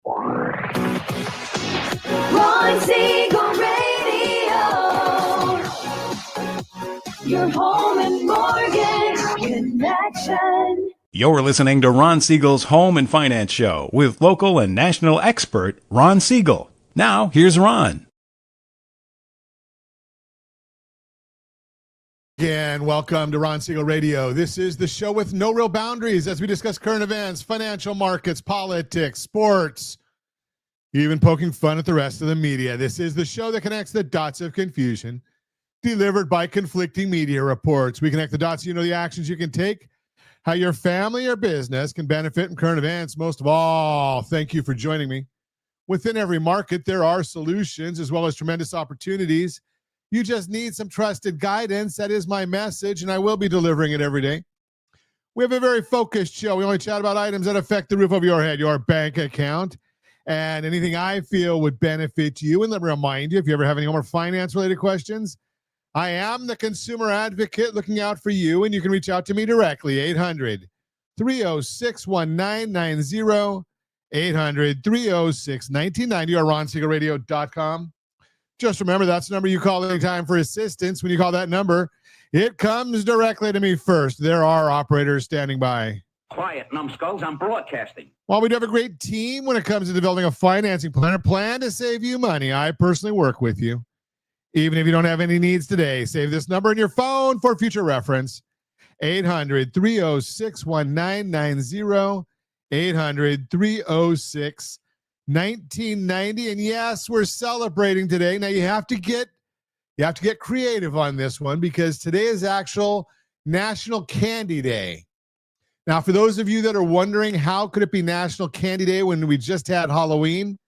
Ron Siegel Radio, your home and mortgage connection. You're listening to Ron Siegel's Home and Finance Show with local and national expert Ron Siegel. Now, here's Ron. Again, welcome to Ron Siegel Radio. This is the show with no real boundaries as we discuss current events, financial markets, politics, sports, even poking fun at the rest of the media. This is the show that connects the dots of confusion delivered by conflicting media reports. We connect the dots so you know the actions you can take, how your family or business can benefit from current events. Most of all, thank you for joining me. Within every market, there are solutions as well as tremendous opportunities. You just need some trusted guidance. That is my message, and I will be delivering it every day. We have a very focused show. We only chat about items that affect the roof over your head, your bank account, and anything I feel would benefit you. And let me remind you, if you ever have any more finance-related questions, I am the consumer advocate looking out for you, and you can reach out to me directly, 800-306-1990, 800-306-1990, or ronsiegelradio.com. Just remember, that's the number you call anytime for assistance. When you call that number, it comes directly to me first. There are operators standing by. Quiet, numbskulls. I'm broadcasting. While we do have a great team when it comes to developing a financing plan or plan to save you money, I personally work with you. Even if you don't have any needs today, save this number in your phone for future reference. 800-306-1990, 800-306-1990. And yes, we're celebrating today. Now you have to get creative on this one because today is actual National Candy Day. Now, for those of you that are wondering how could it be National Candy Day when we just had Halloween?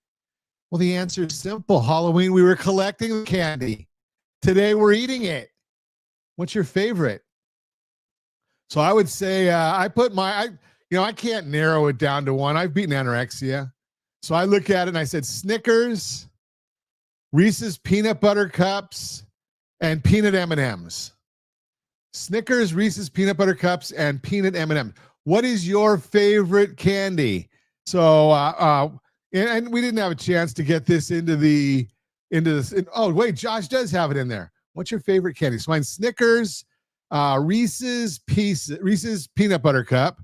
Well, the answer is simple. Halloween, we were collecting the candy. Today, we're eating it. What's your favorite? So I would say I can't narrow it down to one. I've beaten anorexia. So I look at it and I said Snickers, Reese's Peanut Butter Cups, and peanut M&Ms. Snickers, Reese's Peanut Butter Cups, and peanut M&Ms. What is your favorite candy? So, and we didn't have a chance to get this into this. Oh, wait, Josh does have it in there. What's your favorite candy? So mine's Snickers, Reese's Peanut Butter Cup,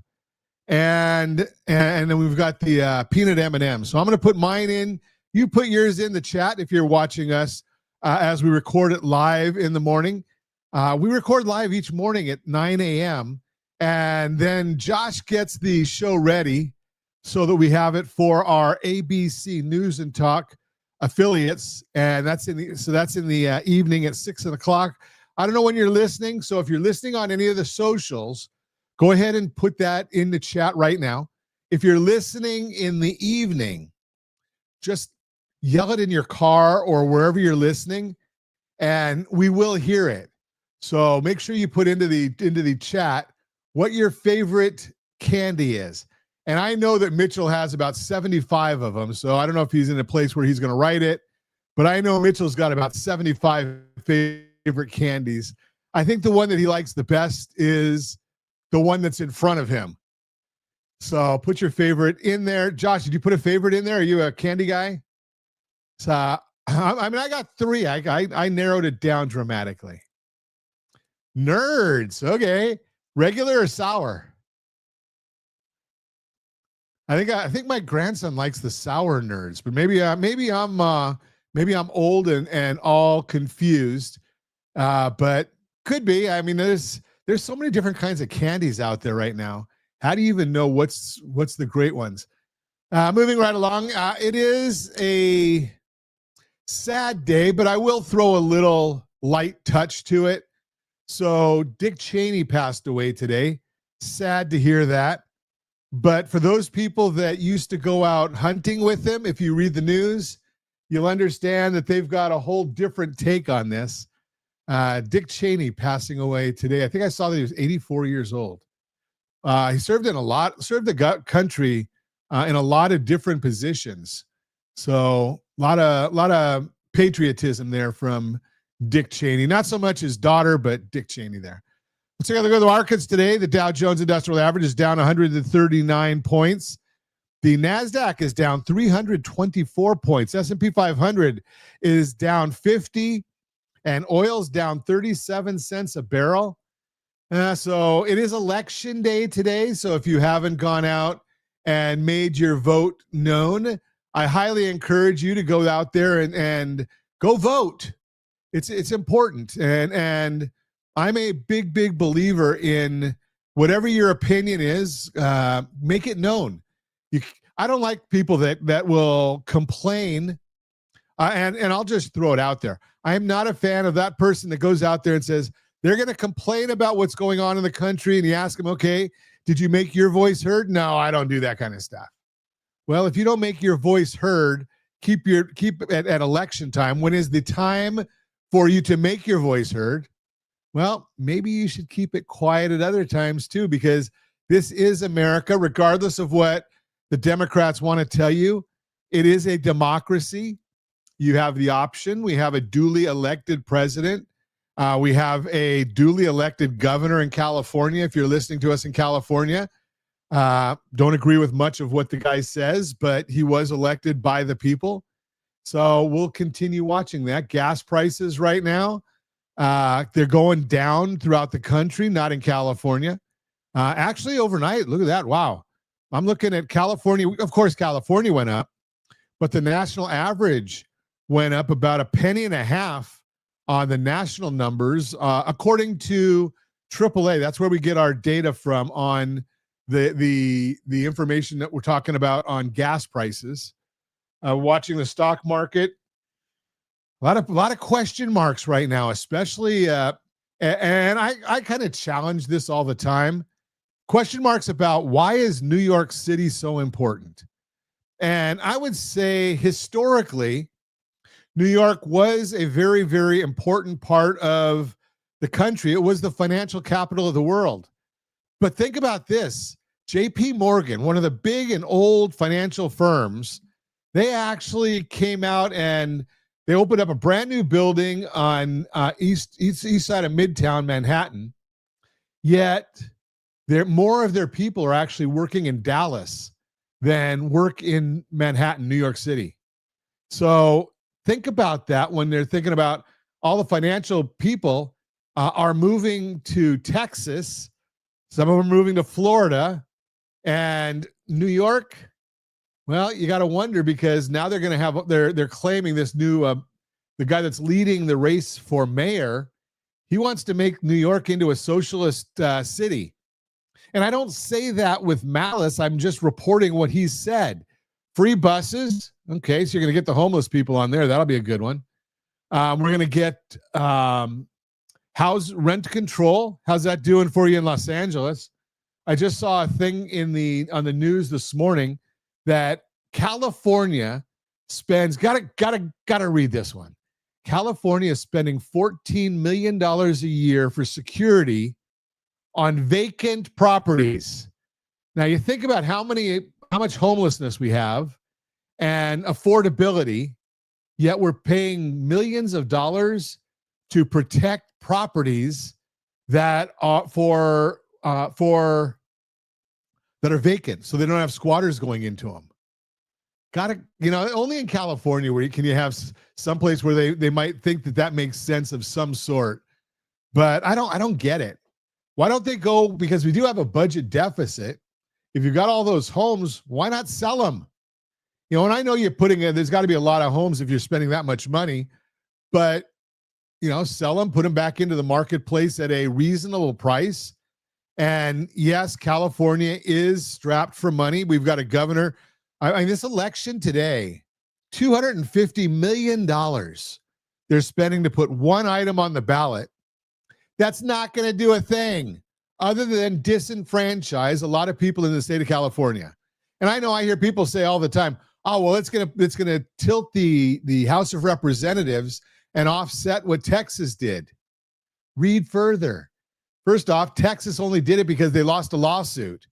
and then we've got the peanut M&M. So I'm going to put mine in. You put yours in the chat if you're watching us as we record it live in the morning. We record live each morning at 9 a.m. And then Josh gets the show ready so that we have it for our ABC News and Talk affiliates. And that's in the evening at 6 o'clock. I don't know when you're listening. So if you're listening on any of the socials, go ahead and put that in the chat right now. If you're listening in the evening, just yell it in your car or wherever you're listening, and we will hear it. So make sure you put into the chat what your favorite candy is. And I know that Mitchell has about 75 of them, so I don't know if he's in a place where he's going to write it, but I know Mitchell's got about 75 favorite candies. I think the one that he likes the best is the one that's in front of him. So put your favorite in there. Josh, did you put a favorite in there? Are you a candy guy? So, I got three. I narrowed it down dramatically. Nerds. Okay. Regular or sour? I think my grandson likes the sour Nerds, but maybe I'm old and all confused. But could be. I mean, there's so many different kinds of candies out there right now. How do you even know what's the great ones? Moving right along. It is a sad day, but I will throw a little light touch to it. So Dick Cheney passed away today. Sad to hear that. But for those people that used to go out hunting with him, if you read the news, you'll understand that they've got a whole different take on this. Dick Cheney passing away today. I think I saw that he was 84 years old. He served the country in a lot of different positions. So a lot of patriotism there from Dick Cheney. Not so much his daughter, but Dick Cheney there. Let's take a look at the markets today. The Dow Jones Industrial Average is down 139 points. The NASDAQ is down 324 points. S&P 500 is down 50, and oil's down 37 cents a barrel. So it is election day today. So if you haven't gone out and made your vote known, I highly encourage you to go out there and go vote. It's important. And I'm a big believer in whatever your opinion is, make it known. I don't like people that will complain. And I'll just throw it out there. I am not a fan of that person that goes out there and says they're going to complain about what's going on in the country. And you ask them, okay, did you make your voice heard? No, I don't do that kind of stuff. Well, if you don't make your voice heard, keep at election time, when is the time for you to make your voice heard? Well, maybe you should keep it quiet at other times too, because this is America, regardless of what the Democrats want to tell you. It is a democracy. You have the option. We have a duly elected president. We have a duly elected governor in California. If you're listening to us in California, don't agree with much of what the guy says, but he was elected by the people. So we'll continue watching that. Gas prices right now, they're going down throughout the country, not in California. Actually, overnight, look at that. Wow. I'm looking at California. Of course, California went up, but the national average went up about $0.015 on the national numbers, according to AAA. That's where we get our data from on the information that we're talking about on gas prices. Watching the stock market, a lot of question marks right now, especially and I kind of challenge this all the time. Question marks about why is New York City so important? And I would say historically, New York was a very important part of the country. It was the financial capital of the world. But think about this. JP Morgan, one of the big and old financial firms, they actually came out and they opened up a brand new building on east side of Midtown Manhattan. Yet more of their people are actually working in Dallas than work in Manhattan, New York City. So think about that when they're thinking about all the financial people are moving to Texas. Some of them are moving to Florida and New York. Well, you got to wonder, because now they're going to have, they're claiming this new, the guy that's leading the race for mayor, he wants to make New York into a socialist city. And I don't say that with malice. I'm just reporting what he said. Free buses. Okay, so you're going to get the homeless people on there. That'll be a good one. We're going to get house rent control. How's that doing for you in Los Angeles? I just saw a thing on the news this morning that California spends, gotta read this one. California is spending $14 million a year for security on vacant properties. Now you think about how much homelessness we have and affordability, yet we're paying millions of dollars to protect properties that are that are vacant, so they don't have squatters going into them. Only in California where you have some place where they might think that makes sense of some sort. But I don't get it. Why don't they go? Because we do have a budget deficit. If you've got all those homes, why not sell them? And I know there's got to be a lot of homes if you're spending that much money, but sell them, put them back into the marketplace at a reasonable price. And yes, California is strapped for money. We've got a governor. This election today, $250 million they're spending to put one item on the ballot. That's not going to do a thing other than disenfranchise a lot of people in the state of California. And I know I hear people say all the time, oh, well, it's going to tilt the House of Representatives and offset what Texas did. Read further. First off, Texas only did it because they lost a lawsuit.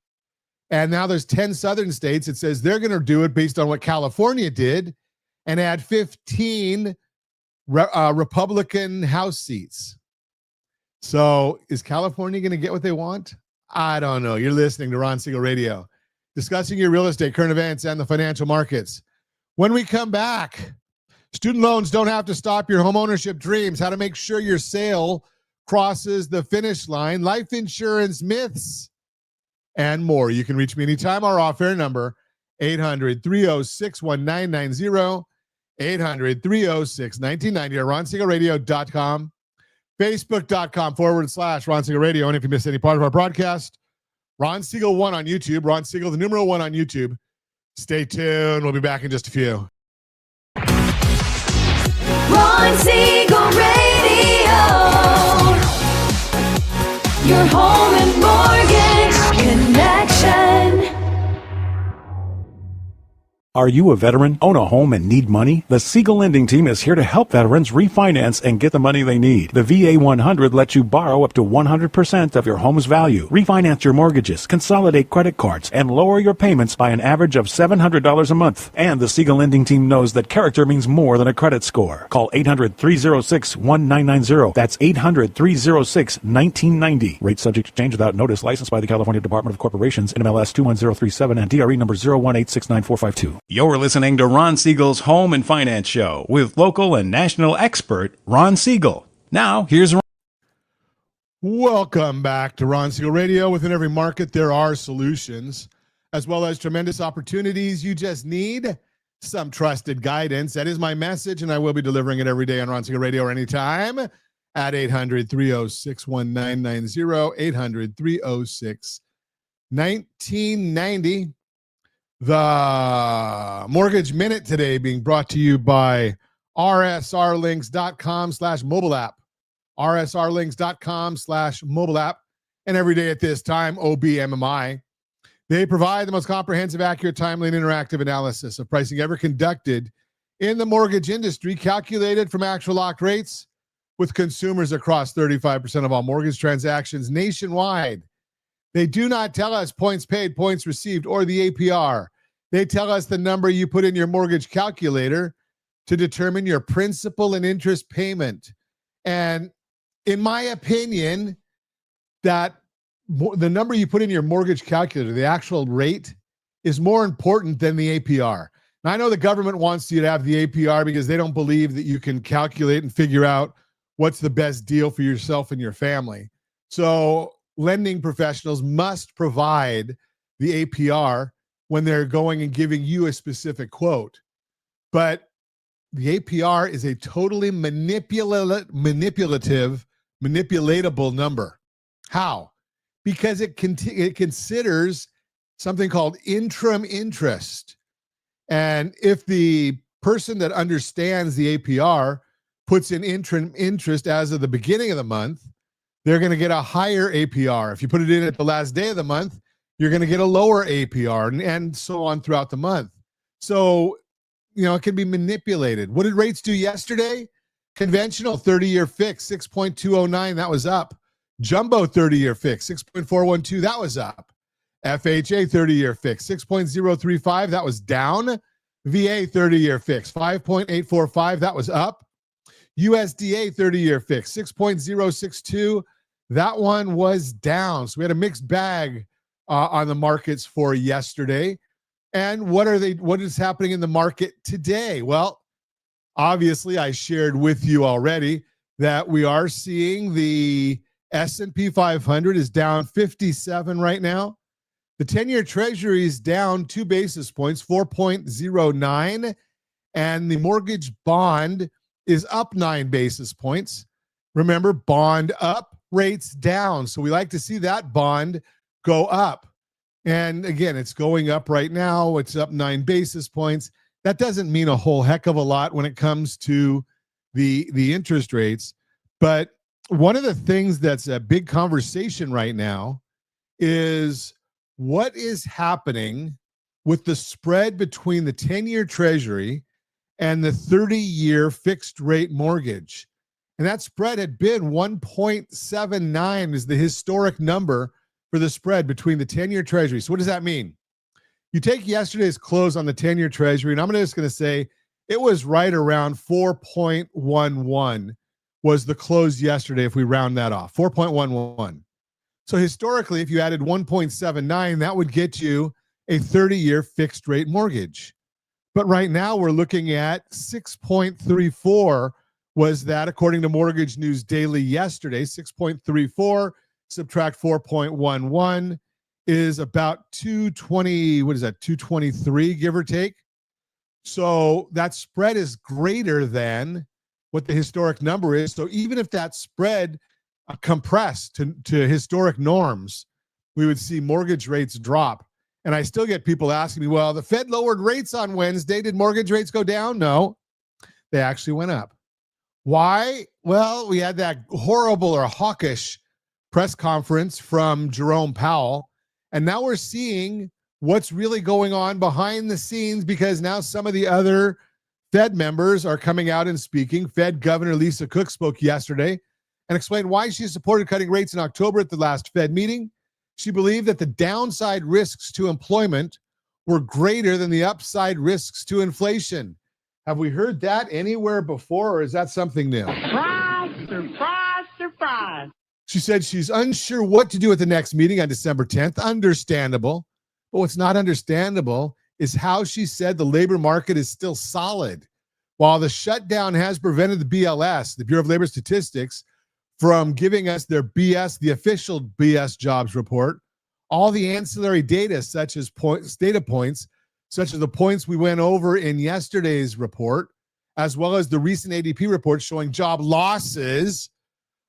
And now there's 10 southern states that says they're going to do it based on what California did and add 15 Republican House seats. So is California going to get what they want? I don't know. You're listening to Ron Siegel Radio. discussing your real estate, current events, and the financial markets. When we come back, student loans don't have to stop your homeownership dreams, how to make sure your sale crosses the finish line, life insurance myths, and more. You can reach me anytime. Our off-air number, 800-306-1990, 800-306-1990, or RonSiegelRadio.com, Facebook.com/Ron Siegel Radio. And if you missed any part of our broadcast, Ron Siegel 1 on YouTube, Ron Siegel, the numeral 1 on YouTube. Stay tuned. We'll be back in just a few. Ron Siegel Radio. Your home and mortgage connection. Are you a veteran, own a home, and need money? The Siegel Lending Team is here to help veterans refinance and get the money they need. The VA 100 lets you borrow up to 100% of your home's value, refinance your mortgages, consolidate credit cards, and lower your payments by an average of $700 a month. And the Siegel Lending Team knows that character means more than a credit score. Call 800-306-1990. That's 800-306-1990. Rate subject to change without notice. Licensed by the California Department of Corporations, NMLS 21037, and DRE number 018694452. You're listening to Ron Siegel's Home and Finance Show with local and national expert Ron Siegel. Now, here's Ron. Welcome back to Ron Siegel Radio. Within every market, there are solutions, as well as tremendous opportunities. You just need some trusted guidance. That is my message, and I will be delivering it every day on Ron Siegel Radio or anytime at 800-306-1990, 800-306-1990. The Mortgage Minute today being brought to you by rsrlinks.com/mobile app, rsrlinks.com/mobile app, and every day at this time, OBMMI. They provide the most comprehensive, accurate, timely, and interactive analysis of pricing ever conducted in the mortgage industry, calculated from actual locked rates with consumers across 35% of all mortgage transactions nationwide. They do not tell us points paid, points received, or the APR. They tell us the number you put in your mortgage calculator to determine your principal and interest payment. And in my opinion, that the number you put in your mortgage calculator, the actual rate, is more important than the APR. Now, I know the government wants you to have the APR because they don't believe that you can calculate and figure out what's the best deal for yourself and your family. So lending professionals must provide the APR when they're going and giving you a specific quote. But the APR is a totally manipulatable number. How? Because it considers something called interim interest. And if the person that understands the APR puts in interim interest as of the beginning of the month, they're going to get a higher APR. If you put it in at the last day of the month, you're going to get a lower APR, and so on throughout the month. So, it can be manipulated. What did rates do yesterday? Conventional 30-year fix, 6.209, that was up. Jumbo 30-year fix, 6.412, that was up. FHA 30-year fix, 6.035, that was down. VA 30-year fix, 5.845, that was up. USDA 30-year fix, 6.062, that one was down. So we had a mixed bag on the markets for yesterday. And what is happening in the market today? Well, obviously, I shared with you already that we are seeing the S&P 500 is down 57 right now. The 10-year Treasury is down 2 basis points, 4.09, and the mortgage bond is up 9 basis points. Remember, bond up, rates down. So we like to see that bond go up. And again, it's going up right now. It's up 9 basis points. That doesn't mean a whole heck of a lot when it comes to the interest rates. But one of the things that's a big conversation right now is what is happening with the spread between the 10-year Treasury and the 30-year fixed rate mortgage. And that spread had been 1.79 is the historic number for the spread between the 10-year Treasury. So what does that mean? You take yesterday's close on the 10-year Treasury, and I'm just going to say it was right around 4.11 was the close yesterday if we round that off, 4.11. So historically, if you added 1.79, that would get you a 30-year fixed rate mortgage. But right now we're looking at 6.34 was that according to Mortgage News Daily yesterday. 6.34 subtract 4.11 is about 220, what is that, 223, give or take. So that spread is greater than what the historic number is. So even if that spread compressed to historic norms, we would see mortgage rates drop. And I still get people asking me, well, the Fed lowered rates on Wednesday. Did mortgage rates go down? No, they actually went up. Why? Well, we had that horrible or hawkish press conference from Jerome Powell. And now we're seeing what's really going on behind the scenes, because now some of the other Fed members are coming out and speaking. Fed Governor Lisa Cook spoke yesterday and explained why she supported cutting rates in October at the last Fed meeting. She believed that the downside risks to employment were greater than the upside risks to inflation. Have we heard that anywhere before, or is that something new? Surprise, surprise, surprise. She said she's unsure what to do at the next meeting on December 10th. Understandable. But what's not understandable is how she said the labor market is still solid. While the shutdown has prevented the BLS, the Bureau of Labor Statistics, from giving us their BS, the official BS jobs report, all the ancillary data, such as data points, such as the points we went over in yesterday's report, as well as the recent ADP report showing job losses,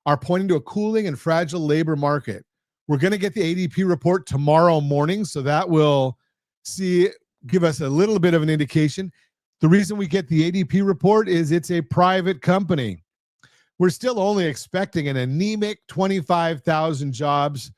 are pointing to a cooling and fragile labor market. We're going to get the ADP report tomorrow morning, so that will give us a little bit of an indication. The reason we get the ADP report is it's a private company. We're still only expecting an anemic 25,000 jobs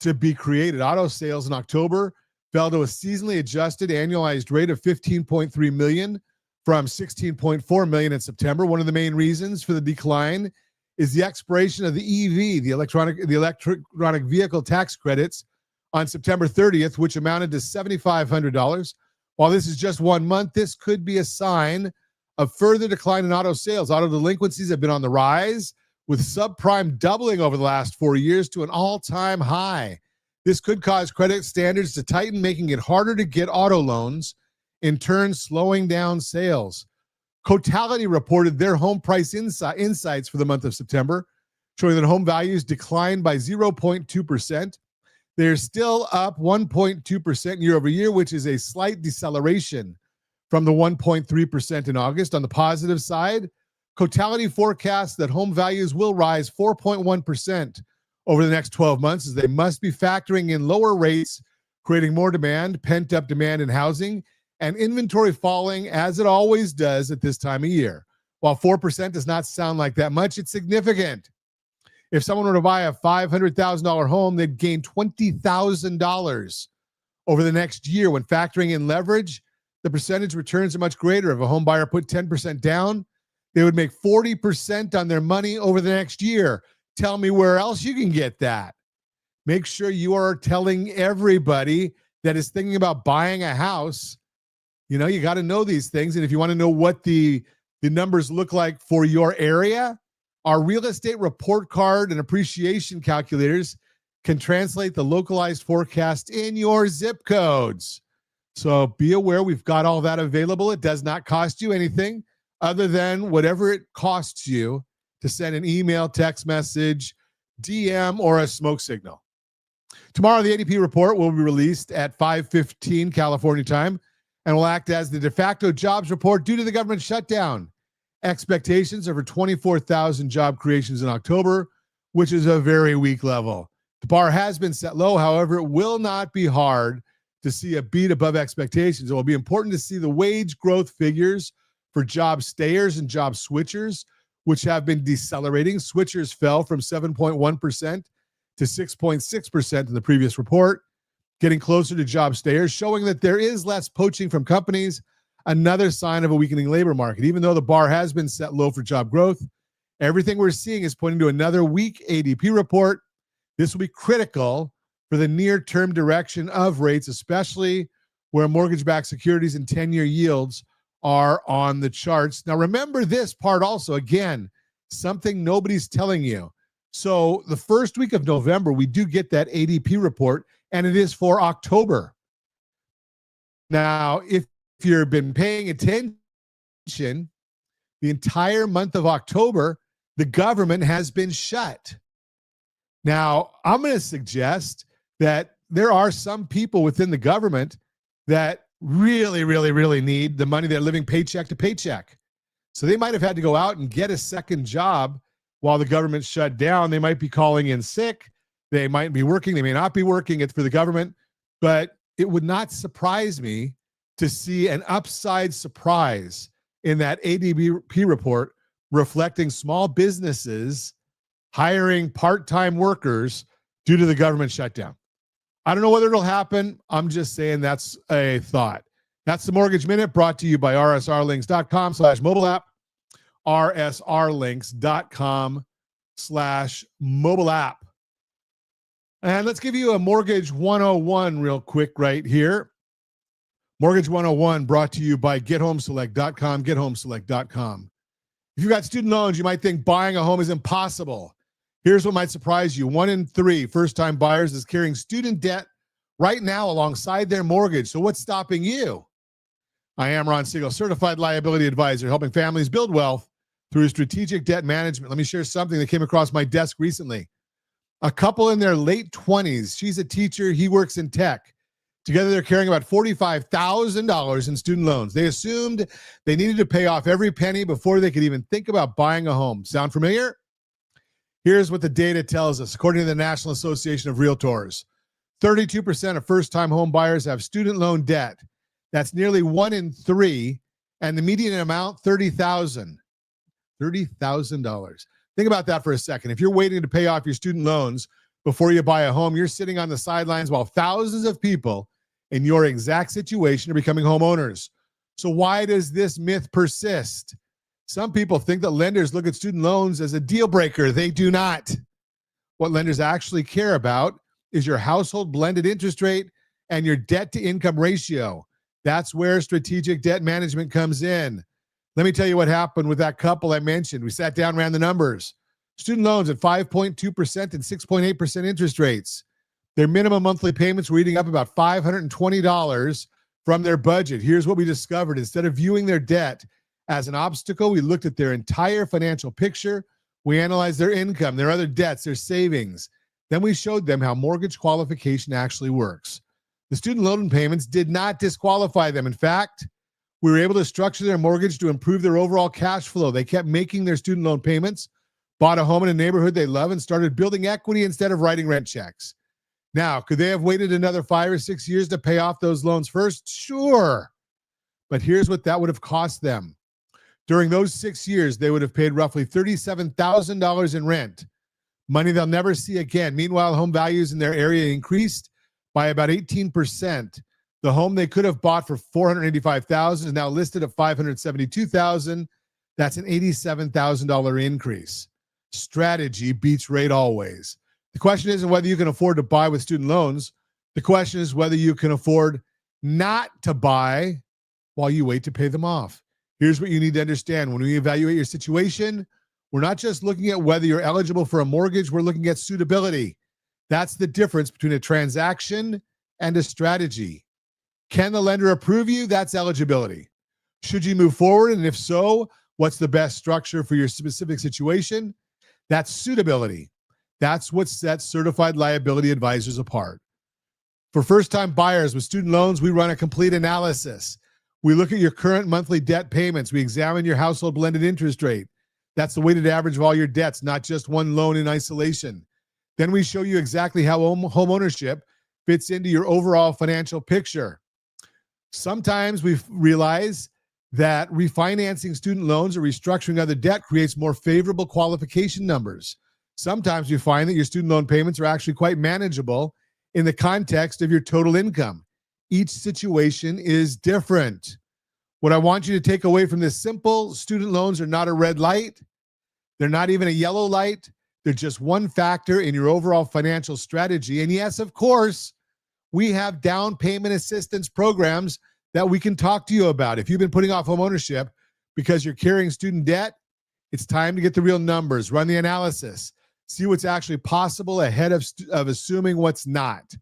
to be created. Auto sales in October fell to a seasonally adjusted annualized rate of 15.3 million from 16.4 million in September. One of the main reasons for the decline is the expiration of the EV, the electronic vehicle tax credits, on September 30th, which amounted to $7,500. While this is just 1 month, this could be a sign of further decline in auto sales. Auto delinquencies have been on the rise, with subprime doubling over the last 4 years to an all-time high. This could cause credit standards to tighten, making it harder to get auto loans, in turn slowing down sales. Cotality reported their home price insights for the month of September, showing that home values declined by 0.2%. They're still up 1.2% year over year, which is a slight deceleration from the 1.3% in August. On the positive side, Cotality forecasts that home values will rise 4.1% over the next 12 months, as they must be factoring in lower rates, creating more demand, pent-up demand in housing, and inventory falling, as it always does at this time of year. While 4% does not sound like that much, it's significant. If someone were to buy a $500,000 home, they'd gain $20,000 over the next year. When factoring in leverage, the percentage returns are much greater. If a home buyer put 10% down, they would make 40% on their money over the next year. Tell me where else you can get that. Make sure you are telling everybody that is thinking about buying a house. You know, you got to know these things. And if you want to know what the numbers look like for your area, our real estate report card and appreciation calculators can translate the localized forecast in your zip codes. So be aware, we've got all that available. It does not cost you anything other than whatever it costs you to send an email, text message, DM, or a smoke signal. Tomorrow, the ADP report will be released at 5:15 California time and will act as the de facto jobs report due to the government shutdown. Expectations are for 24,000 job creations in October, which is a very weak level. The bar has been set low. However, it will not be hard to see a beat above expectations. It will be important to see the wage growth figures for job stayers and job switchers, which have been decelerating. Switchers fell from 7.1% to 6.6% in the previous report, getting closer to job stayers, showing that there is less poaching from companies, another sign of a weakening labor market. Even though the bar has been set low for job growth, everything we're seeing is pointing to another weak ADP report. This will be critical for the near-term direction of rates, especially where mortgage-backed securities and 10-year yields are on the charts. Now, remember this part also, again, something nobody's telling you. So the first week of November, we do get that ADP report, and it is for October. Now, if you've been paying attention, the entire month of October, the government has been shut. Now, I'm going to suggest that there are some people within the government that really, really, really need the money. They're living paycheck to paycheck. So they might have had to go out and get a second job while the government shut down. They might be calling in sick. They might be working. They may not be working. It's for the government. But it would not surprise me to see an upside surprise in that ADP report reflecting small businesses hiring part-time workers due to the government shutdown. I don't know whether it'll happen. I'm just saying that's a thought. That's the Mortgage Minute, brought to you by rsrlinks.com/mobile app, rsrlinks.com/mobile app. And let's give you a Mortgage 101 real quick right here. Mortgage 101 brought to you by gethomeselect.com, gethomeselect.com. If you've got student loans, you might think buying a home is impossible. Here's what might surprise you. 1 in 3 first-time buyers is carrying student debt right now alongside their mortgage. So what's stopping you? I am Ron Siegel, Certified Liability Advisor, helping families build wealth through strategic debt management. Let me share something that came across my desk recently. A couple in their late 20s. She's a teacher. He works in tech. Together, they're carrying about $45,000 in student loans. They assumed they needed to pay off every penny before they could even think about buying a home. Sound familiar? Here's what the data tells us. According to the National Association of Realtors, 32% of first-time home buyers have student loan debt. That's nearly 1 in 3, and the median amount, $30,000. $30,000. Think about that for a second. If you're waiting to pay off your student loans before you buy a home, you're sitting on the sidelines while thousands of people in your exact situation are becoming homeowners. So why does this myth persist? Some people think that lenders look at student loans as a deal breaker. They do not. What lenders actually care about is your household blended interest rate and your debt to income ratio. That's where strategic debt management comes in. Let me tell you what happened with that couple I mentioned. We sat down, ran the numbers. Student loans at 5.2% and 6.8% interest rates. Their minimum monthly payments were eating up about $520 from their budget. Here's what we discovered. Instead of viewing their debt as an obstacle, we looked at their entire financial picture. We analyzed their income, their other debts, their savings. Then we showed them how mortgage qualification actually works. The student loan payments did not disqualify them. In fact, we were able to structure their mortgage to improve their overall cash flow. They kept making their student loan payments, bought a home in a neighborhood they love, and started building equity instead of writing rent checks. Now, could they have waited another 5 or 6 years to pay off those loans first? Sure. But here's what that would have cost them. During those 6 years, they would have paid roughly $37,000 in rent, money they'll never see again. Meanwhile, home values in their area increased by about 18%. The home they could have bought for $485,000 is now listed at $572,000. That's an $87,000 increase. Strategy beats rate always. The question isn't whether you can afford to buy with student loans. The question is whether you can afford not to buy while you wait to pay them off. Here's what you need to understand. When we evaluate your situation, we're not just looking at whether you're eligible for a mortgage, we're looking at suitability. That's the difference between a transaction and a strategy. Can the lender approve you? That's eligibility. Should you move forward? And if so, what's the best structure for your specific situation? That's suitability. That's what sets certified liability advisors apart. For first-time buyers with student loans, we run a complete analysis. We look at your current monthly debt payments. We examine your household blended interest rate. That's the weighted average of all your debts, not just one loan in isolation. Then we show you exactly how home ownership fits into your overall financial picture. Sometimes we realize that refinancing student loans or restructuring other debt creates more favorable qualification numbers. Sometimes you find that your student loan payments are actually quite manageable in the context of your total income. Each situation is different. What I want you to take away from this simple: student loans are not a red light. They're not even a yellow light. They're just one factor in your overall financial strategy. And yes, of course, we have down payment assistance programs that we can talk to you about. If you've been putting off home ownership because you're carrying student debt, it's time to get the real numbers, run the analysis, see what's actually possible ahead of assuming what's not.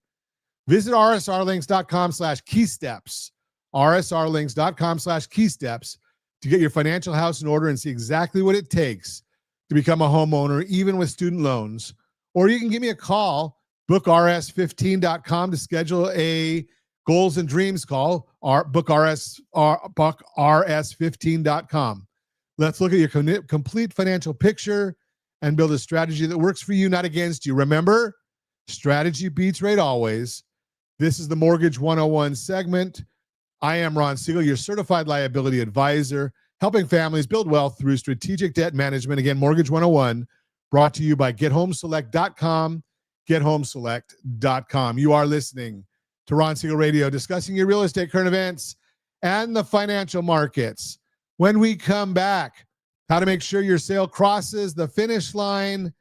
Visit rsrlinks.com/keysteps rsrlinks.com/keysteps to get your financial house in order and see exactly what it takes to become a homeowner, even with student loans. Or you can give me a call, bookrs15.com to schedule a goals and dreams call, bookrs15.com. Let's look at your complete financial picture and build a strategy that works for you, not against you. Remember, strategy beats rate always. This is the Mortgage 101 segment. I am Ron Siegel, your certified liability advisor, helping families build wealth through strategic debt management. Again, Mortgage 101, brought to you by GetHomeSelect.com, GetHomeSelect.com. You are listening to Ron Siegel Radio, discussing your real estate current events and the financial markets. When we come back, how to make sure your sale crosses the finish line.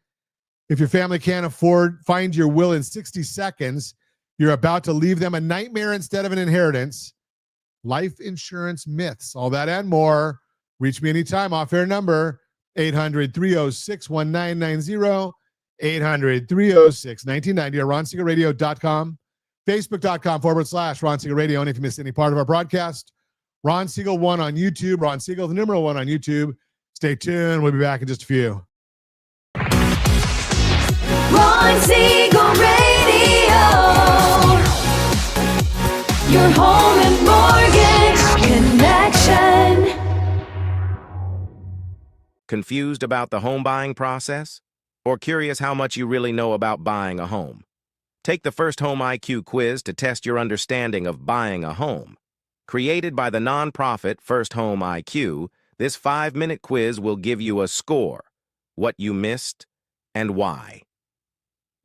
If your family can't afford, find your will in 60 seconds. You're about to leave them a nightmare instead of an inheritance. Life insurance myths, all that and more. Reach me anytime. Off-air number, 800-306-1990, 800-306-1990, or RonSiegelRadio.com, Facebook.com/Ron Siegel Radio. And if you missed any part of our broadcast, Ron Siegel 1 on YouTube, Ron Siegel, the number 1 on YouTube. Stay tuned. We'll be back in just a few. Ron Siegel Radio. Your home and mortgage connection. Confused about the home buying process? Or curious how much you really know about buying a home? Take the First Home IQ quiz to test your understanding of buying a home. Created by the nonprofit First Home IQ, this 5-minute quiz will give you a score, what you missed, and why.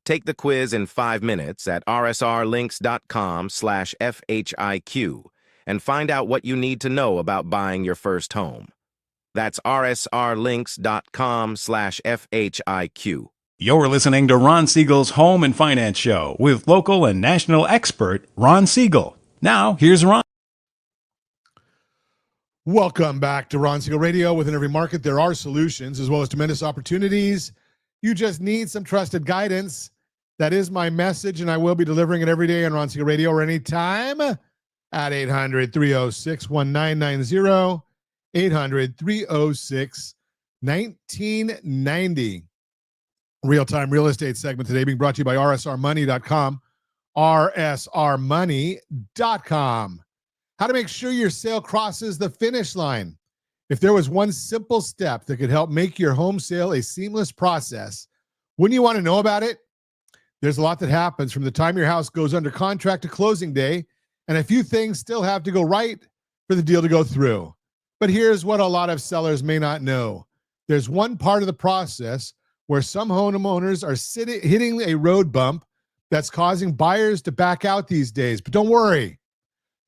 Take the quiz in 5 minutes at rsrlinks.com/FHIQ and find out what you need to know about buying your first home. That's rsrlinks.com/FHIQ. You're listening to Ron Siegel's Home and Finance Show with local and national expert Ron Siegel. Now, here's Ron. Welcome back to Ron Siegel Radio. Within every market, there are solutions as well as tremendous opportunities. You just need some trusted guidance. That is my message, and I will be delivering it every day on Ron Siegel Radio or anytime at 800-306-1990, 800-306-1990. Real-time real estate segment today being brought to you by rsrmoney.com, rsrmoney.com. How to make sure your sale crosses the finish line. If there was one simple step that could help make your home sale a seamless process, wouldn't you want to know about it? There's a lot that happens from the time your house goes under contract to closing day, and a few things still have to go right for the deal to go through. But here's what a lot of sellers may not know. There's one part of the process where some homeowners are hitting a road bump that's causing buyers to back out these days. But don't worry.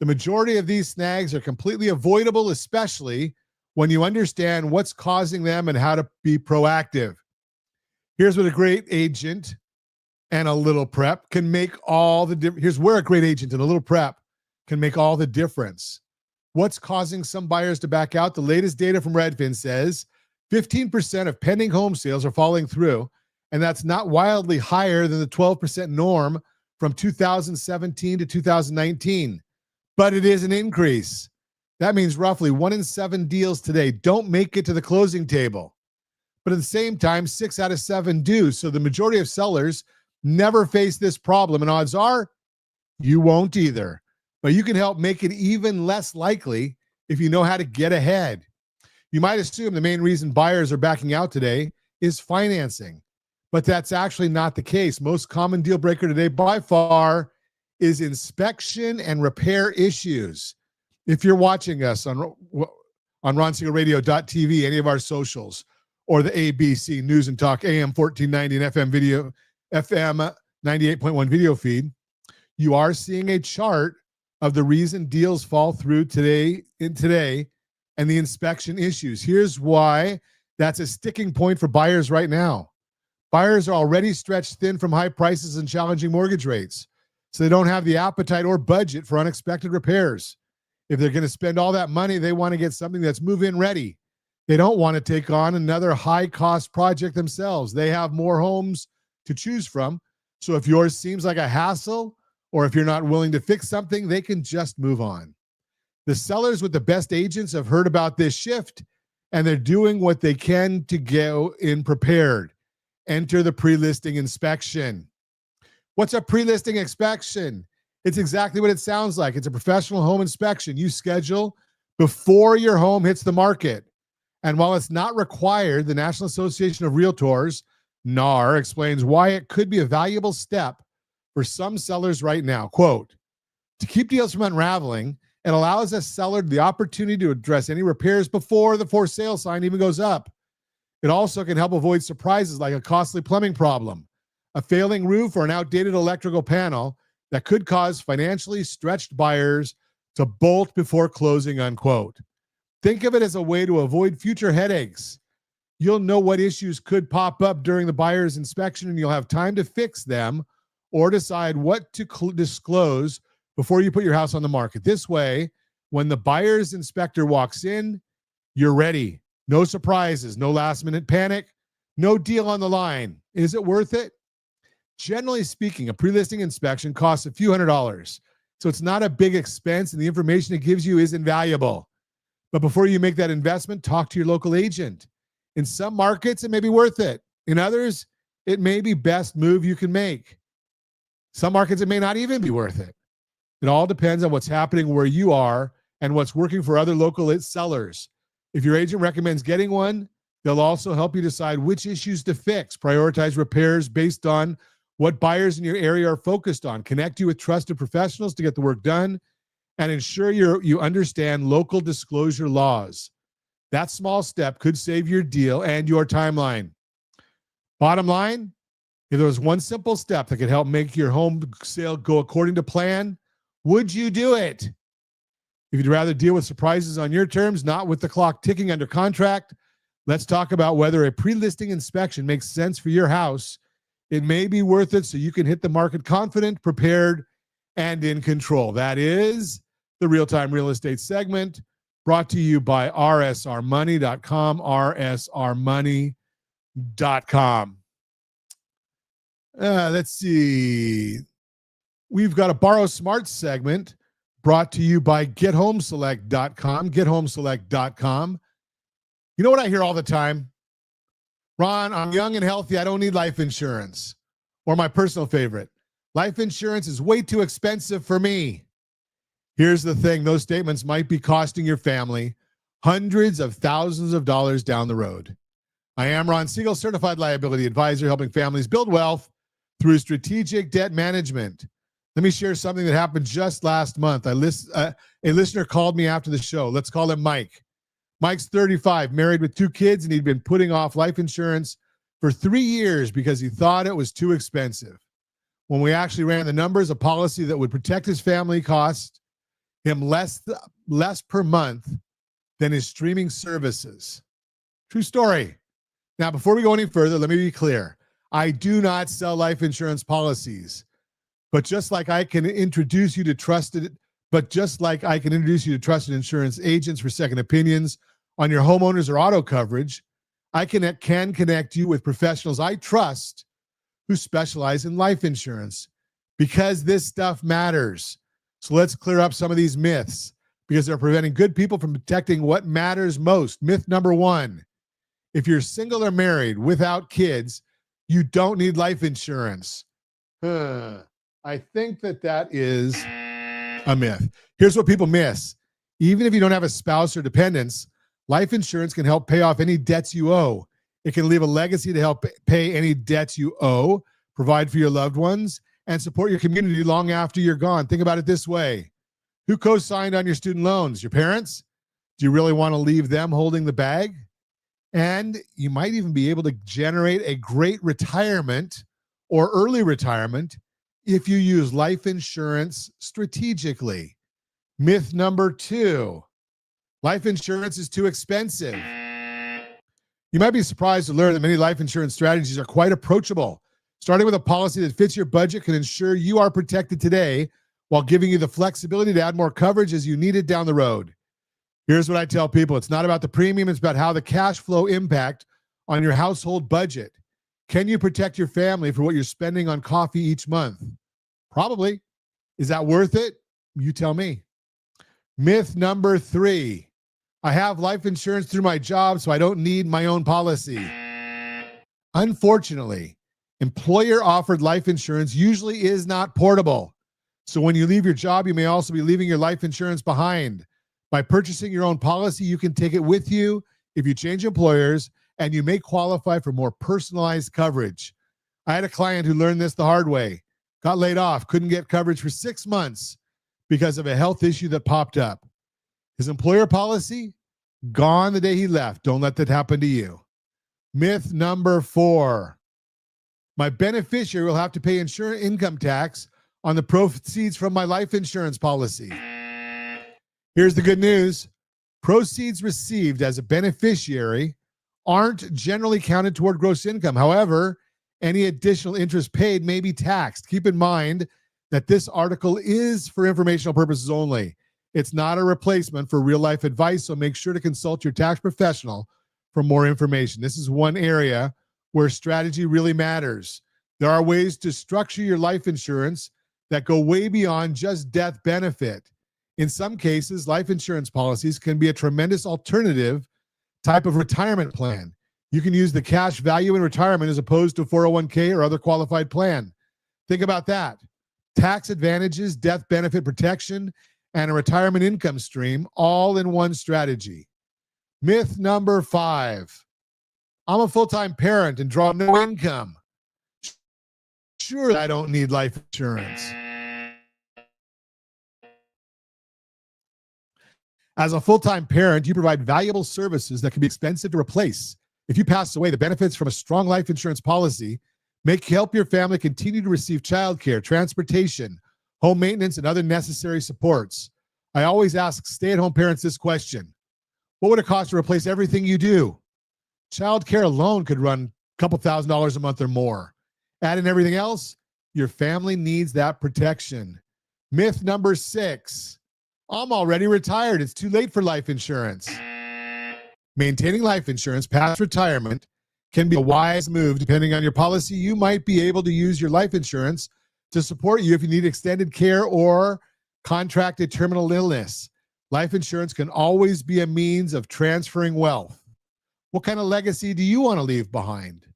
The majority of these snags are completely avoidable, especially when you understand what's causing them and how to be proactive. Here's what a great agent and a little prep can make all the difference. Here's where a great agent and a little prep can make all the difference. What's causing some buyers to back out? The latest data from Redfin says 15% of pending home sales are falling through, and that's not wildly higher than the 12% norm from 2017 to 2019. But it is an increase. That means roughly 1 in 7 deals today don't make it to the closing table. But at the same time, 6 out of 7 do. So the majority of sellers never face this problem, and odds are you won't either. But you can help make it even less likely if you know how to get ahead. You might assume the main reason buyers are backing out today is financing, but that's actually not the case. Most common deal breaker today by far is inspection and repair issues. If you're watching us on RonSiegelRadio.tv, any of our socials, or the ABC News and Talk AM 1490 and FM 98.1 video feed, you are seeing a chart of the reason deals fall through today and the inspection issues. Here's why that's a sticking point for buyers right now. Buyers are already stretched thin from high prices and challenging mortgage rates, so they don't have the appetite or budget for unexpected repairs. If they're going to spend all that money, they want to get something that's move-in ready. They don't want to take on another high-cost project themselves. They have more homes to choose from, so if yours seems like a hassle or if you're not willing to fix something, they can just move on. The sellers with the best agents have heard about this shift, and they're doing what they can to go in prepared. Enter the pre-listing inspection. What's a pre-listing inspection? It's exactly what it sounds like. It's a professional home inspection you schedule before your home hits the market. And while it's not required, the National Association of Realtors, NAR, explains why it could be a valuable step for some sellers right now. Quote, to keep deals from unraveling, it allows a seller the opportunity to address any repairs before the for sale sign even goes up. It also can help avoid surprises like a costly plumbing problem, a failing roof, or an outdated electrical panel that could cause financially stretched buyers to bolt before closing, unquote. Think of it as a way to avoid future headaches. You'll know what issues could pop up during the buyer's inspection, and you'll have time to fix them or decide what to disclose before you put your house on the market. This way, when the buyer's inspector walks in, you're ready. No surprises, no last-minute panic, no deal on the line. Is it worth it? Generally speaking, a pre-listing inspection costs a few $100s, so it's not a big expense, and the information it gives you is invaluable. But before you make that investment, talk to your local agent. In some markets, it may be worth it. In others, it may be best move you can make. Some markets, it may not even be worth it. It all depends on what's happening where you are and what's working for other local sellers. If your agent recommends getting one, they'll also help you decide which issues to fix, prioritize repairs based on what buyers in your area are focused on, connect you with trusted professionals to get the work done, and ensure you understand local disclosure laws. That small step could save your deal and your timeline. Bottom line, if there was one simple step that could help make your home sale go according to plan, would you do it? If you'd rather deal with surprises on your terms, not with the clock ticking under contract, let's talk about whether a pre-listing inspection makes sense for your house. It may be worth it so you can hit the market confident, prepared, and in control. That is the Real-Time Real Estate segment brought to you by rsrmoney.com, rsrmoney.com. Let's see. We've got a Borrow Smart segment brought to you by gethomeselect.com, gethomeselect.com. You know what I hear all the time? Ron, I'm young and healthy. I don't need life insurance. Or my personal favorite, life insurance is way too expensive for me. Here's the thing. Those statements might be costing your family hundreds of thousands of dollars down the road. I am Ron Siegel, Certified Liability Advisor, helping families build wealth through strategic debt management. Let me share something that happened just last month. A listener called me after the show. Let's call him Mike. Mike's 35, married with 2 kids, and he'd been putting off life insurance for 3 years because he thought it was too expensive. When we actually ran the numbers, a policy that would protect his family cost him less per month than his streaming services. True story. Now, before we go any further, let me be clear. I do not sell life insurance policies, but just like I can introduce you to trusted insurance agents for second opinions on your homeowners or auto coverage, I can connect you with professionals I trust who specialize in life insurance, because this stuff matters. So let's clear up some of these myths, because they're preventing good people from protecting what matters most. Myth number 1, if you're single or married without kids, you don't need life insurance. I think that is a myth. Here's what people miss. Even if you don't have a spouse or dependents, life insurance can help pay off any debts you owe. It can leave a legacy to help pay any debts you owe, provide for your loved ones, and support your community long after you're gone. Think about it this way. Who co-signed on your student loans? Your parents? Do you really want to leave them holding the bag? And you might even be able to generate a great retirement or early retirement if you use life insurance strategically. Myth number 2, life insurance is too expensive. You might be surprised to learn that many life insurance strategies are quite approachable. Starting with a policy that fits your budget can ensure you are protected today while giving you the flexibility to add more coverage as you need it down the road. Here's what I tell people. It's not about the premium. It's about how the cash flow impact on your household budget. Can you protect your family for what you're spending on coffee each month? Probably. Is that worth it? You tell me. Myth number 3. I have life insurance through my job, so I don't need my own policy. Unfortunately, employer-offered life insurance usually is not portable. So when you leave your job, you may also be leaving your life insurance behind. By purchasing your own policy, you can take it with you if you change employers, and you may qualify for more personalized coverage. I had a client who learned this the hard way, got laid off, couldn't get coverage for 6 months because of a health issue that popped up. His employer policy, gone the day he left. Don't let that happen to you. Myth number 4. My beneficiary will have to pay insurance income tax on the proceeds from my life insurance policy. Here's the good news. Proceeds received as a beneficiary aren't generally counted toward gross income. However, any additional interest paid may be taxed. Keep in mind that this article is for informational purposes only. It's not a replacement for real-life advice, so make sure to consult your tax professional for more information. This is one area where strategy really matters. There are ways to structure your life insurance that go way beyond just death benefit. In some cases, life insurance policies can be a tremendous alternative type of retirement plan. You can use the cash value in retirement as opposed to 401k or other qualified plan. Think about that. Tax advantages, death benefit protection, and a retirement income stream all in one strategy. Myth number 5. I'm a full-time parent and draw no income. Sure, I don't need life insurance. As a full-time parent, you provide valuable services that can be expensive to replace. If you pass away, the benefits from a strong life insurance policy help your family continue to receive childcare, transportation, home maintenance, and other necessary supports. I always ask stay-at-home parents this question. What would it cost to replace everything you do? Childcare alone could run a couple $1,000s a month or more. Add in everything else, your family needs that protection. Myth number 6. I'm already retired. It's too late for life insurance. Maintaining life insurance past retirement can be a wise move. Depending on your policy, you might be able to use your life insurance to support you if you need extended care or contracted terminal illness. Life insurance can always be a means of transferring wealth. What kind of legacy do you want to leave behind?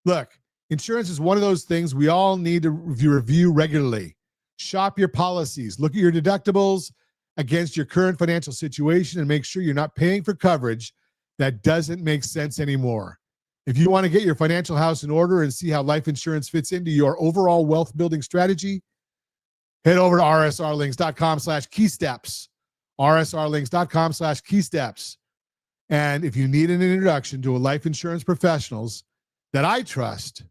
Look, insurance is one of those things we all need to review regularly. Shop your policies, look at your deductibles against your current financial situation, and make sure you're not paying for coverage that doesn't make sense anymore. If you want to get your financial house in order and see how life insurance fits into your overall wealth building strategy, head over to rsrlinks.com/keysteps. rsrlinks.com/keysteps. And if you need an introduction to a life insurance professionals that I trust,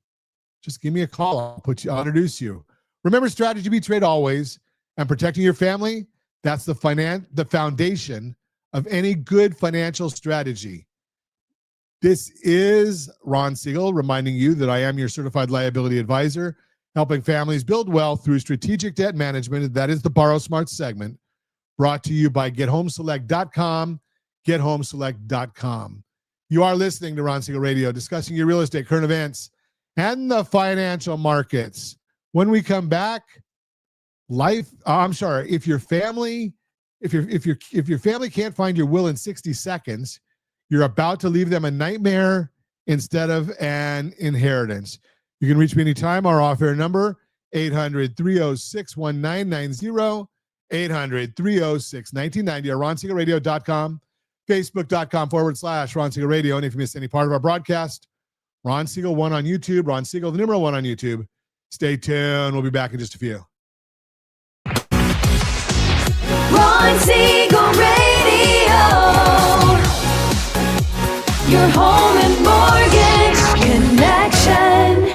just give me a call. I'll introduce you. Remember, strategy beats trade always, and protecting your family, that's the foundation of any good financial strategy. This is Ron Siegel reminding you that I am your certified liability advisor, helping families build wealth through strategic debt management. That is the Borrow Smart segment, brought to you by GetHomeselect.com, GetHomeselect.com. You are listening to Ron Siegel Radio, discussing your real estate, current events, and the financial markets. When we come back, if your family can't find your will in 60 seconds, you're about to leave them a nightmare instead of an inheritance. You can reach me anytime. Our off-air number, 800-306-1990, 800-306-1990, or RonSiegelRadio.com, Facebook.com/Ron Siegel Radio. And if you missed any part of our broadcast, Ron Siegel 1 on YouTube, Ron Siegel, the number 1 on YouTube. Stay tuned. We'll be back in just a few. Ron Siegel Radio. Your home and mortgage connection.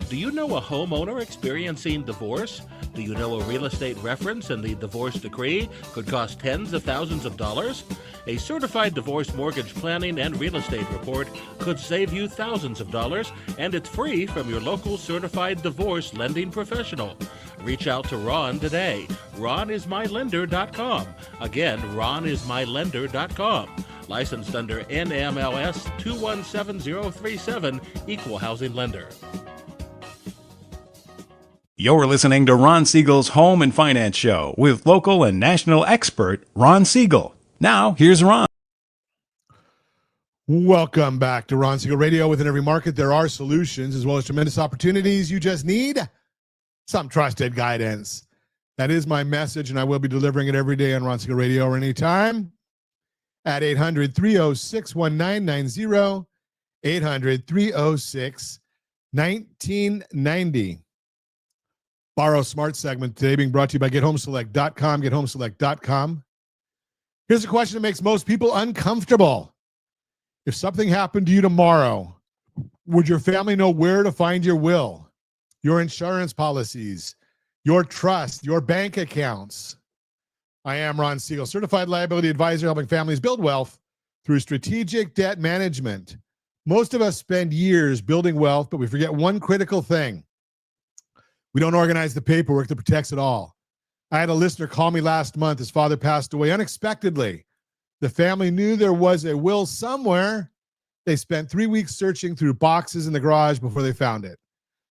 Do you know a homeowner experiencing divorce? Do you know a real estate reference and the divorce decree could cost tens of thousands of dollars? A certified divorce mortgage planning and real estate report could save you thousands of dollars, and it's free from your local certified divorce lending professional. Reach out to Ron today. RonIsMyLender.com. Again, RonIsMyLender.com. Licensed under NMLS 217037, Equal Housing Lender. You're listening to Ron Siegel's Home and Finance Show with local and national expert Ron Siegel. Now, here's Ron. Welcome back to Ron Siegel Radio. Within every market, there are solutions as well as tremendous opportunities. You just need some trusted guidance. That is my message, and I will be delivering it every day on Ron Siegel Radio or anytime at 800-306-1990, 800-306-1990. Borrow Smart segment today being brought to you by GetHomeSelect.com, GetHomeSelect.com. Here's a question that makes most people uncomfortable. If something happened to you tomorrow, would your family know where to find your will, your insurance policies, your trust, your bank accounts? I am Ron Siegel, Certified Liability Advisor, helping families build wealth through strategic debt management. Most of us spend years building wealth, but we forget one critical thing. We don't organize the paperwork that protects it all. I had a listener call me last month. His father passed away unexpectedly. The family knew there was a will somewhere. They spent 3 weeks searching through boxes in the garage before they found it.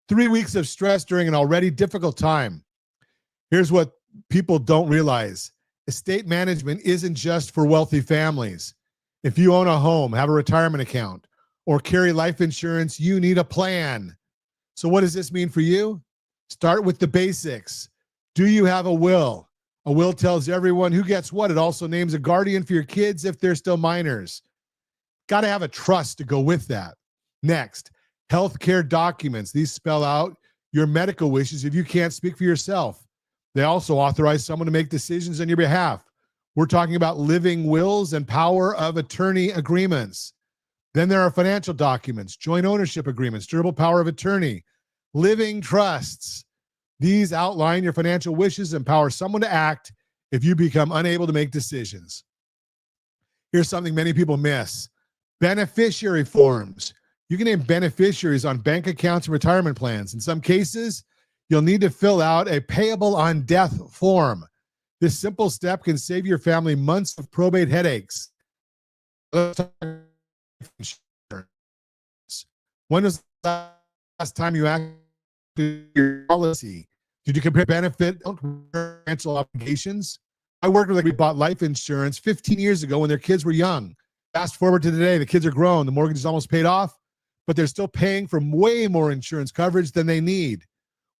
3 weeks of stress during an already difficult time. Here's what people don't realize. Estate management isn't just for wealthy families. If you own a home, have a retirement account, or carry life insurance, you need a plan. So what does this mean for you? Start with the basics. Do you have a will? A will tells everyone who gets what. It also names a guardian for your kids if they're still minors. Got to have a trust to go with that. Next, healthcare documents. These spell out your medical wishes if you can't speak for yourself. They also authorize someone to make decisions on your behalf. We're talking about living wills and power of attorney agreements. Then there are financial documents, joint ownership agreements, durable power of attorney, living trusts. These outline your financial wishes and empower someone to act if you become unable to make decisions. Here's something many people miss. Beneficiary forms. You can name beneficiaries on bank accounts and retirement plans. In some cases, you'll need to fill out a payable on death form. This simple step can save your family months of probate headaches. When was the last time you acted your policy? Did you compare benefit financial obligations? I worked with, we bought life insurance 15 years ago when their kids were young. Fast forward to today, the kids are grown, the mortgage is almost paid off, but they're still paying for way more insurance coverage than they need.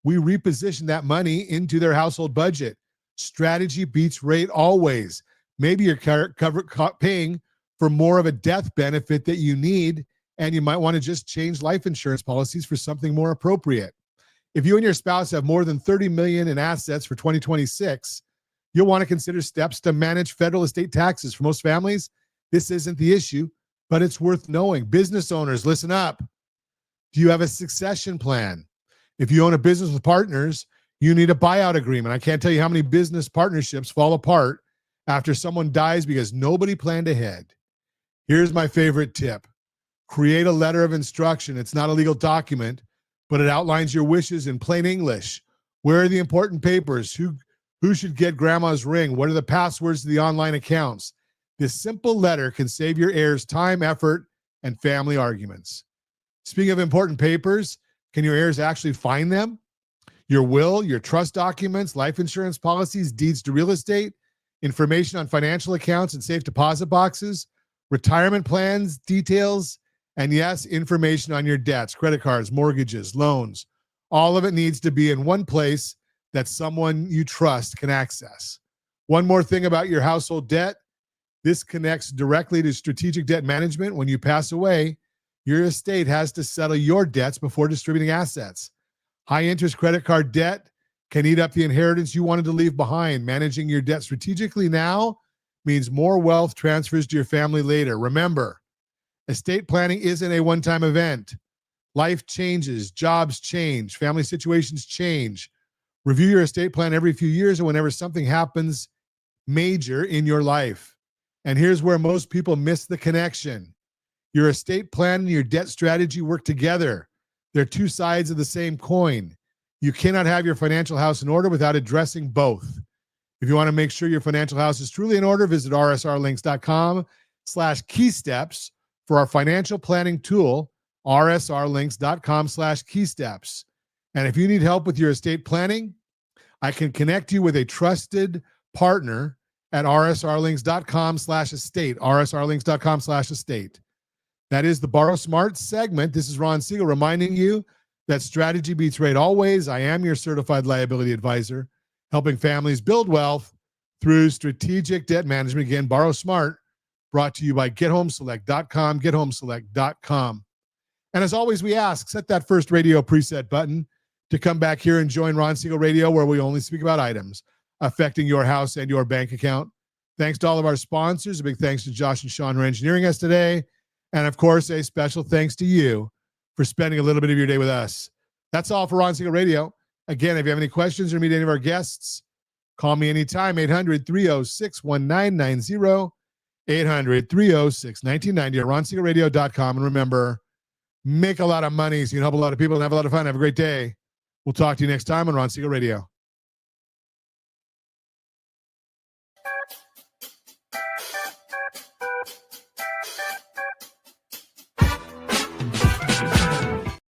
We reposition that money into their household budget. Strategy beats rate always. Maybe you're paying for more of a death benefit that you need, and you might want to just change life insurance policies for something more appropriate. If you and your spouse have more than $30 million in assets for 2026, you'll want to consider steps to manage federal estate taxes. For most families, this isn't the issue, but it's worth knowing. Business owners, listen up. Do you have a succession plan? If you own a business with partners, you need a buyout agreement. I can't tell you how many business partnerships fall apart after someone dies because nobody planned ahead. Here's my favorite tip. Create a letter of instruction. It's not a legal document, but it outlines your wishes in plain English. Where are the important papers? Who should get grandma's ring? What are the passwords to the online accounts? This simple letter can save your heirs time, effort, and family arguments. Speaking of important papers, can your heirs actually find them? Your will, your trust documents, life insurance policies, deeds to real estate, information on financial accounts and safe deposit boxes, retirement plans, details, and yes, information on your debts, credit cards, mortgages, loans. All of it needs to be in one place that someone you trust can access. One more thing about your household debt. This connects directly to strategic debt management. When you pass away, your estate has to settle your debts before distributing assets. High interest credit card debt can eat up the inheritance you wanted to leave behind. Managing your debt strategically now means more wealth transfers to your family later. Remember, estate planning isn't a one-time event. Life changes, jobs change, family situations change. Review your estate plan every few years or whenever something happens major in your life. And here's where most people miss the connection. Your estate plan and your debt strategy work together. They're two sides of the same coin. You cannot have your financial house in order without addressing both. If you want to make sure your financial house is truly in order, visit rsrlinks.com/keysteps for our financial planning tool, rsrlinks.com/keysteps. And if you need help with your estate planning, I can connect you with a trusted partner at rsrlinks.com/estate, rsrlinks.com/estate. That is the Borrow Smart segment. This is Ron Siegel reminding you that strategy beats rate always. I am your certified liability advisor, helping families build wealth through strategic debt management. Again, Borrow Smart, brought to you by gethomeselect.com, gethomeselect.com. And as always, we ask, set that first radio preset button to come back here and join Ron Siegel Radio, where we only speak about items affecting your house and your bank account. Thanks to all of our sponsors. A big thanks to Josh and Sean for engineering us today. And of course, a special thanks to you for spending a little bit of your day with us. That's all for Ron Siegel Radio. Again, if you have any questions or meet any of our guests, call me anytime, 800-306-1990, 800-306-1990, or ronsiegelradio.com. And remember, make a lot of money so you can help a lot of people and have a lot of fun. Have a great day. We'll talk to you next time on Ron Siegel Radio.